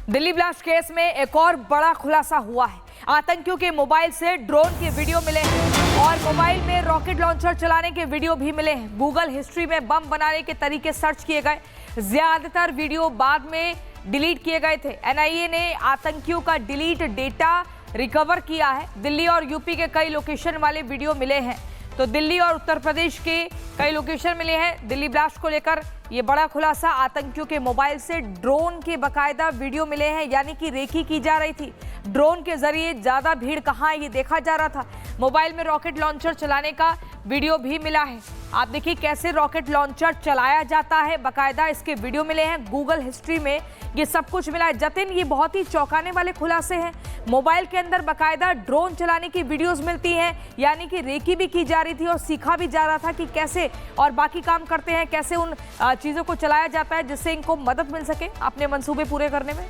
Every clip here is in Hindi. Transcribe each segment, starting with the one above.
दिल्ली ब्लास्ट केस में एक और बड़ा खुलासा हुआ है। आतंकियों के मोबाइल से ड्रोन के वीडियो मिले हैं और मोबाइल में रॉकेट लॉन्चर चलाने के वीडियो भी मिले हैं। गूगल हिस्ट्री में बम बनाने के तरीके सर्च किए गए। ज्यादातर वीडियो बाद में डिलीट किए गए थे। एनआईए ने आतंकियों का डिलीट डेटा रिकवर किया है। दिल्ली और यूपी के कई लोकेशन वाले वीडियो मिले हैं। तो दिल्ली और उत्तर प्रदेश के कई लोकेशन मिले हैं। दिल्ली ब्लास्ट को लेकर ये बड़ा खुलासा, आतंकियों के मोबाइल से ड्रोन के बकायदा वीडियो मिले हैं, यानी कि रेकी की जा रही थी। ड्रोन के जरिए ज्यादा भीड़ कहाँ है ये देखा जा रहा था। मोबाइल में रॉकेट लॉन्चर चलाने का वीडियो भी मिला है। आप देखिए कैसे रॉकेट लॉन्चर चलाया जाता है, बकायदा इसके वीडियो मिले हैं। गूगल हिस्ट्री में ये सब कुछ मिला है। जतिन, ये बहुत ही चौंकाने वाले खुलासे हैं। मोबाइल के अंदर बकायदा ड्रोन चलाने की वीडियोस मिलती हैं, यानी कि रेकी भी की जा रही थी और सीखा भी जा रहा था कि कैसे और बाकी काम करते हैं, कैसे उन चीजों को चलाया जाता है जिससे इनको मदद मिल सके अपने मंसूबे पूरे करने में।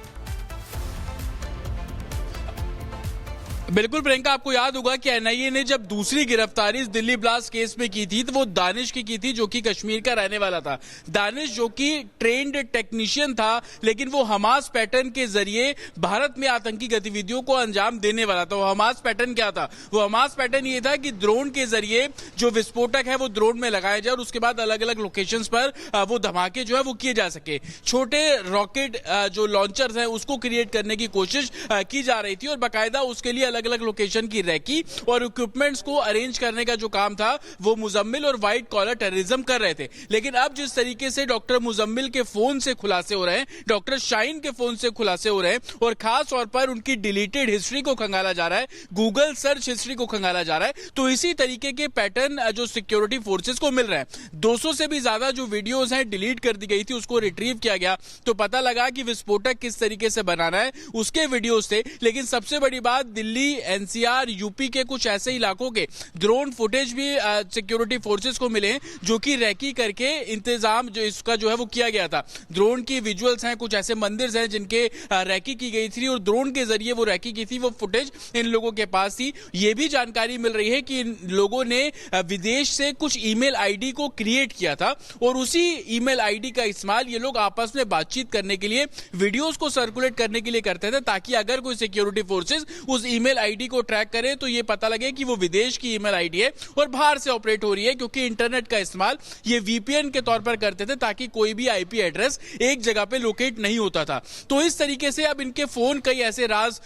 बिल्कुल प्रियंका, आपको याद होगा कि एनआईए ने जब दूसरी गिरफ्तारी इस दिल्ली ब्लास्ट केस में की थी तो वो दानिश की थी, जो कि कश्मीर का रहने वाला था। दानिश जो कि ट्रेंड टेक्नीशियन था, लेकिन वो हमास पैटर्न के जरिए भारत में आतंकी गतिविधियों को अंजाम देने वाला था। वो हमास पैटर्न क्या था? वो हमास पैटर्न ये था कि ड्रोन के जरिए जो विस्फोटक है वो ड्रोन में लगाया जाए और उसके बाद अलग अलग लोकेशंस पर वो धमाके जो है वो किए जा सके। छोटे रॉकेट जो लॉन्चर्स हैं उसको क्रिएट करने की कोशिश की जा रही थी और बाकायदा उसके लिए अलग अलग लोकेशन की रैकी और इक्विपमेंट्स को अरेंज करने का जो काम था वो मुजम्मिल और व्हाइट कॉलर टेररिज्म कर रहे थे। लेकिन अब जिस तरीके से डॉक्टर मुजम्मिल के फोन से खुलासे हो रहे हैं, डॉक्टर शाहीन के फोन से खुलासे हो रहे हैं और खास तौर पर उनकी डिलीटेड हिस्ट्री को खंगाला जा रहा है, गूगल सर्च हिस्ट्री को खंगाला जा रहा है, तो इसी तरीके के पैटर्न जो सिक्योरिटी फोर्सेस को मिल रहे हैं। 200 से भी ज्यादा जो वीडियोस हैं डिलीट कर दी गई थी, उसको रिट्रीव किया गया तो पता लगा कि विस्फोटक किस तरीके से बनाना है उसके वीडियोस थे। लेकिन सबसे बड़ी बात, दिल्ली, एनसीआर, यूपी के कुछ ऐसे इलाकों के ड्रोन फुटेज भी सिक्योरिटी फोर्सेस को मिले जो कि रैकी करके इंतजाम जो इसका जो है वो किया गया था। ड्रोन की विजुअल्स हैं, कुछ ऐसे मंदिर हैं जिनके रैकी की गई थी और ड्रोन के जरिए वो रैकी की थी, वो फुटेज इन लोगों के पास थी। ये भी जानकारी मिल रही है कि इन लोगों ने विदेश से कुछ ईमेल आईडी को क्रिएट किया था और उसी ईमेल आईडी का इस्तेमाल ये लोग आपस में बातचीत करने के लिए, वीडियोस को सर्कुलेट करने के लिए करते थे, ताकि अगर कोई सिक्योरिटी फोर्सेस उस ईमेल आईडी को ट्रैक करे तो ये पता लगे कि वो विदेश की ईमेल आईडी है और बाहर से ऑपरेट हो रही है, क्योंकि इंटरनेट का इस्तेमाल ये वीपीएन के तौर पर करते थे ताकि कोई भी आईपी एड्रेस एक जगह पे लोकेट नहीं होता था। तो इस तरीके से अब इनके फोन कई ऐसे राज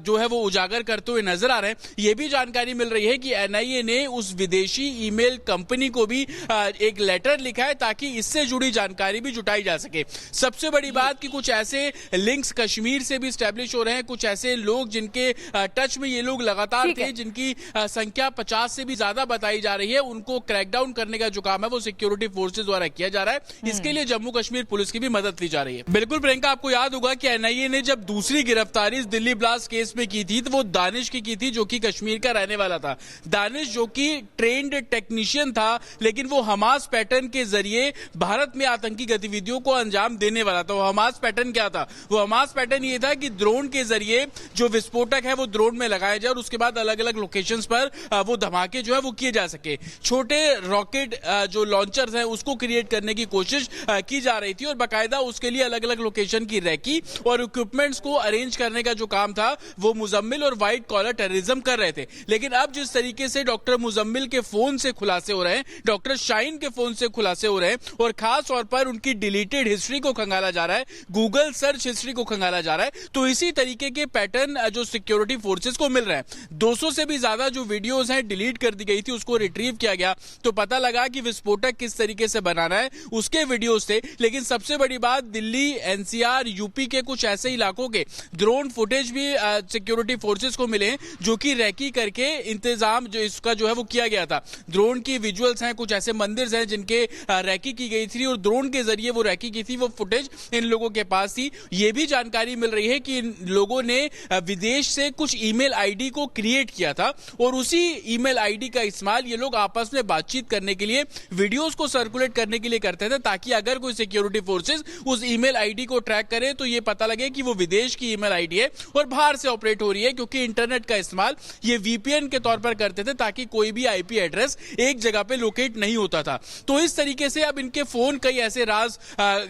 जो है वो उजागर करते हुए नजर आ रहे हैं। ये भी जानकारी मिल रही है कि एनआईए ने उस विदेशी ईमेल कंपनी को भी एक लेटर लिखा है ताकि इससे जुड़ी जानकारी भी जुटाई जा सके। सबसे बड़ी बात कि कुछ ऐसे लिंक्स कश्मीर से भी स्टैब्लिश हो रहे हैं, कुछ ऐसे लोग जिनके टच में ये लोग लगातार थे, जिनकी संख्या 50 से भी ज्यादा बताई जा रही है, उनको क्रैकडाउन करने का जो काम है वो सिक्योरिटी फोर्सेस द्वारा किया जा रहा है। इसके लिए जम्मू कश्मीर पुलिस की भी मदद ली जा रही है। बिल्कुल प्रियंका, आपको याद होगा कि एनआईए ने जब दूसरी गिरफ्तारी इस दिल्ली ब्लास्ट केस में की थी तो वो दानिश की थी, जो कि कश्मीर का रहने वाला था। दानिश जो कि ट्रेंड टेक्नीशियन था, लेकिन वो हमास पैटर्न के जरिए भारत में आतंकी गतिविधियों को अंजाम देने वाला था। वो हमास पैटर्न क्या था? वो हमास पैटर्न ये था कि ड्रोन के जरिए जो विस्फोटक है वो ड्रोन में लगाया जाए और उसके बाद अलग अलग लोकेशंस पर वो धमाके जो है वो किए जा सके। छोटे रॉकेट जो लॉन्चर्स हैं उसको क्रिएट करने की कोशिश की जा रही थी और बाकायदा उसके लिए अलग अलग लोकेशन की रैकी और इक्विपमेंट्स को अरेंज करने का जो काम था वो मुजम्मिल और व्हाइट कॉलर टेररिज्म कर रहे थे। लेकिन अब जिस तरीके से डॉक्टर मुजम्मिल के फोन से खुलासे हो रहे हैं, डॉक्टर शाहीन के फोन से खुलासे हो रहे हैं और खास तौर पर उनकी डिलीटेड हिस्ट्री को खंगाला जा रहा है, गूगल सर्च हिस्ट्री को खंगाला जा रहा है, तो इसी तरीके के पैटर्न जो सिक्योरिटी फोर्सेस को मिल रहे हैं। 200 से भी ज्यादा जो वीडियोस हैं डिलीट कर दी गई थी, उसको रिट्रीव किया गया तो पता लगा कि विस्फोटक किस तरीके से बनाना है उसके वीडियोस थे। लेकिन सबसे बड़ी बात, दिल्ली, एनसीआर, यूपी के कुछ ऐसे इलाकों के ड्रोन फुटेज भी सिक्योरिटी फोर्सेस को मिले जो कि रैकी करके इंतजाम जो इसका जो है वो किया गया था। ड्रोन की विजुअल्स हैं, कुछ ऐसे मंदिर हैं जिनके रैकी की गई थी और ड्रोन के जरिए वो रैकी की थी, वो फुटेज इन लोगों के पास थी। ये भी जानकारी मिल रही है कि इन लोगों ने विदेश से कुछ ईमेल आईडी को क्रिएट किया था और उसी ईमेल आईडी का इस्तेमाल ये लोग आपस में बातचीत करने के लिए, वीडियोस को सर्कुलेट करने के लिए करते थे, ताकि अगर कोई सिक्योरिटी फोर्सेस उस ईमेल आईडी को ट्रैक करे तो ये पता लगे कि वो विदेश की ईमेल आईडी है और बाहर से ऑपरेट हो रही है, क्योंकि इंटरनेट का इस्तेमाल ये वीपीएन के तौर पर करते थे ताकि कोई भी आईपी एड्रेस एक जगह पे लोकेट नहीं होता था। तो इस तरीके से अब इनके फोन कई ऐसे राज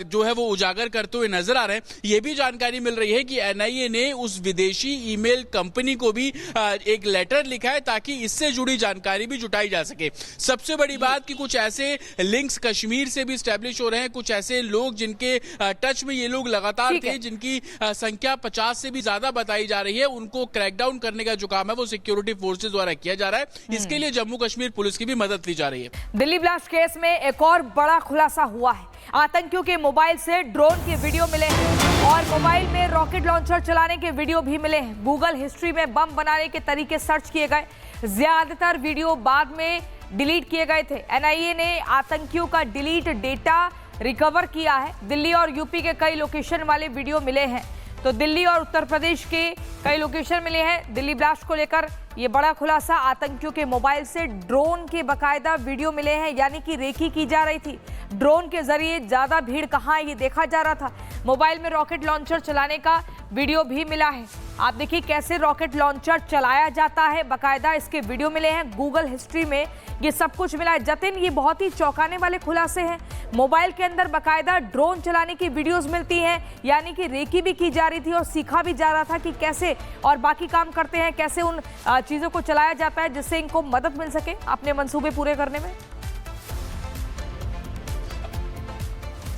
जो है वो उजागर करते हुए नजर आ रहे हैं। ये भी जानकारी मिल रही है कि एनआईए ने उस विदेशी ईमेल कंपनी को भी एक लेटर लिखा है ताकि इससे जुड़ी जानकारी भी जुटाई जा सके। सबसे बड़ी बात कि कुछ ऐसे लिंक्स कश्मीर से भी स्टैब्लिश हो रहे हैं, कुछ ऐसे लोग जिनके टच में ये लोग लगातार थे, जिनकी संख्या 50 से भी ज्यादा बताई जा रही है, उनको क्रैकडाउन करने का जो काम है वो सिक्योरिटी फोर्सेस द्वारा किया जा रहा है। इसके लिए जम्मू कश्मीर पुलिस की भी मदद ली जा रही है। दिल्ली ब्लास्ट केस में एक और बड़ा खुलासा हुआ है। आतंकियों के मोबाइल से ड्रोन के वीडियो मिले हैं और मोबाइल में रॉकेट लॉन्चर चलाने के वीडियो भी मिले हैं। गूगल हिस्ट्री में बम बनाने के तरीके सर्च किए गए, ज्यादातर वीडियो बाद में डिलीट किए गए थे। एनआईए ने आतंकियों का डिलीट डेटा रिकवर किया है। दिल्ली और यूपी के कई लोकेशन वाले वीडियो मिले हैं। तो दिल्ली और उत्तर प्रदेश के कई लोकेशन मिले हैं। दिल्ली ब्लास्ट को लेकर ये बड़ा खुलासा, आतंकियों के मोबाइल से ड्रोन के बकायदा वीडियो मिले हैं, यानी कि रेकी की जा रही थी। ड्रोन के जरिए ज्यादा भीड़ कहाँ है ये देखा जा रहा था। मोबाइल में रॉकेट लॉन्चर चलाने का वीडियो भी मिला है। आप देखिए कैसे रॉकेट लॉन्चर चलाया जाता है, बकायदा इसके वीडियो मिले हैं। गूगल हिस्ट्री में ये सब कुछ मिला है। जतिन, ये बहुत ही चौंकाने वाले खुलासे हैं। मोबाइल के अंदर बकायदा ड्रोन चलाने की वीडियोस मिलती हैं, यानी कि रेकी भी की जा रही थी और सीखा भी जा रहा था कि कैसे और बाकी काम करते हैं, कैसे उन चीजों को चलाया जाता है जिससे इनको मदद मिल सके अपने मंसूबे पूरे करने में।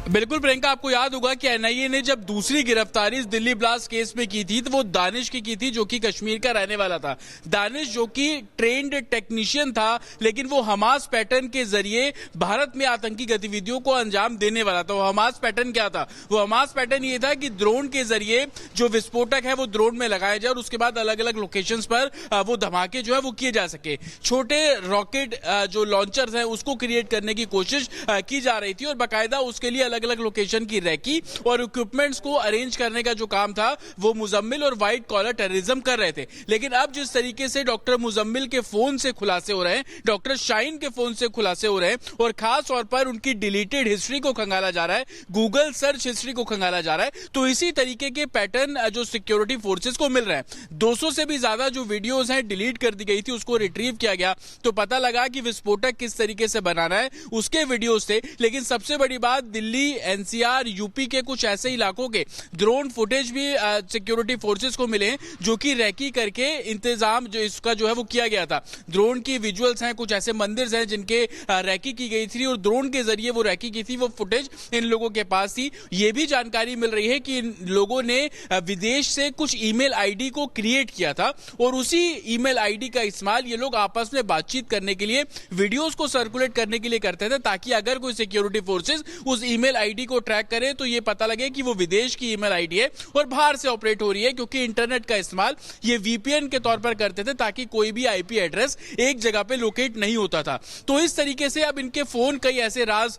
बिल्कुल प्रियंका, आपको याद होगा कि एनआईए ने जब दूसरी गिरफ्तारी इस दिल्ली ब्लास्ट केस में की थी तो वो दानिश की थी, जो कि कश्मीर का रहने वाला था। दानिश जो कि ट्रेंड टेक्नीशियन था, लेकिन वो हमास पैटर्न के जरिए भारत में आतंकी गतिविधियों को अंजाम देने वाला था। वो हमास पैटर्न क्या था? वो हमास पैटर्न ये था कि ड्रोन के जरिए जो विस्फोटक है वो ड्रोन में लगाया जाए और उसके बाद अलग अलग लोकेशंस पर वो धमाके जो है वो किए जा सके। छोटे रॉकेट जो लॉन्चर्स हैं उसको क्रिएट करने की कोशिश की जा रही थी और बाकायदा उसके लिए अलग अलग लोकेशन की रैकी और इक्विपमेंट्स को अरेंज करने का जो काम था वो मुजम्मिल और व्हाइट कॉलर टेररिज्म कर रहे थे। लेकिन अब जिस तरीके से डॉक्टर मुजम्मिल के फोन से खुलासे हो रहे हैं, डॉक्टर शाहीन के फोन से खुलासे हो रहे हैं और खास तौर पर उनकी डिलीटेड हिस्ट्री को खंगाला जा रहा है, गूगल सर्च हिस्ट्री को खंगाला जा रहा है, तो इसी तरीके के पैटर्न जो सिक्योरिटी फोर्सेस को मिल रहे हैं। 200 से भी ज्यादा जो वीडियोस हैं डिलीट कर दी गई थी, उसको रिट्रीव किया गया तो पता लगा कि विस्फोटक किस तरीके से बनाना है उसके वीडियोस थे। लेकिन सबसे बड़ी बात, दिल्ली, एनसीआर, यूपी के कुछ ऐसे इलाकों के ड्रोन फुटेज भी सिक्योरिटी फोर्सेस को मिले जो कि रैकी करके इंतजाम जो इसका जो है वो किया गया था। ड्रोन की विजुअल्स हैं, कुछ ऐसे मंदिर हैं जिनके रैकी की गई थी और ड्रोन के जरिए वो रैकी की थी, वो फुटेज इन लोगों के पास थी। ये भी जानकारी मिल रही है कि इन लोगों ने विदेश से कुछ ईमेल आईडी को क्रिएट किया था और उसी ईमेल आईडी का इस्तेमाल ये लोग आपस में बातचीत करने के लिए, वीडियोस को सर्कुलेट करने के लिए करते थे, ताकि अगर कोई सिक्योरिटी फोर्सेस उस ईमेल आईडी को ट्रैक करे तो ये पता लगे कि वो विदेश की ईमेल आईडी है और बाहर से ऑपरेट हो रही है, क्योंकि इंटरनेट का इस्तेमाल ये वीपीएन के तौर पर करते थे ताकि कोई भी आईपी एड्रेस एक जगह पे लोकेट नहीं होता था। तो इस तरीके से अब इनके फोन कई ऐसे राज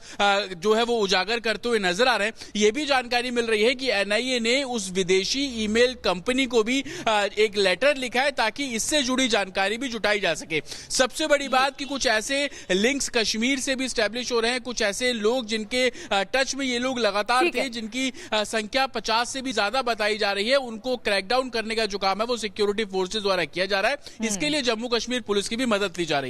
जो है वो उजागर करते हुए नजर आ रहे हैं। ये भी जानकारी मिल रही है कि एनआईए ने उस विदेशी ईमेल कंपनी को भी एक लेटर लिखा है ताकि इससे जुड़ी जानकारी भी जुटाई जा सके। सबसे बड़ी बात कि कुछ ऐसे लिंक्स कश्मीर से भी स्टैब्लिश हो रहे हैं, कुछ ऐसे लोग जिनके टच में ये लोग लगातार थे, जिनकी संख्या 50 से भी ज्यादा बताई जा रही है, उनको क्रैकडाउन करने का जो काम है वो सिक्योरिटी फोर्सेस द्वारा किया जा रहा है। इसके लिए जम्मू कश्मीर पुलिस की भी मदद ली जा रही है।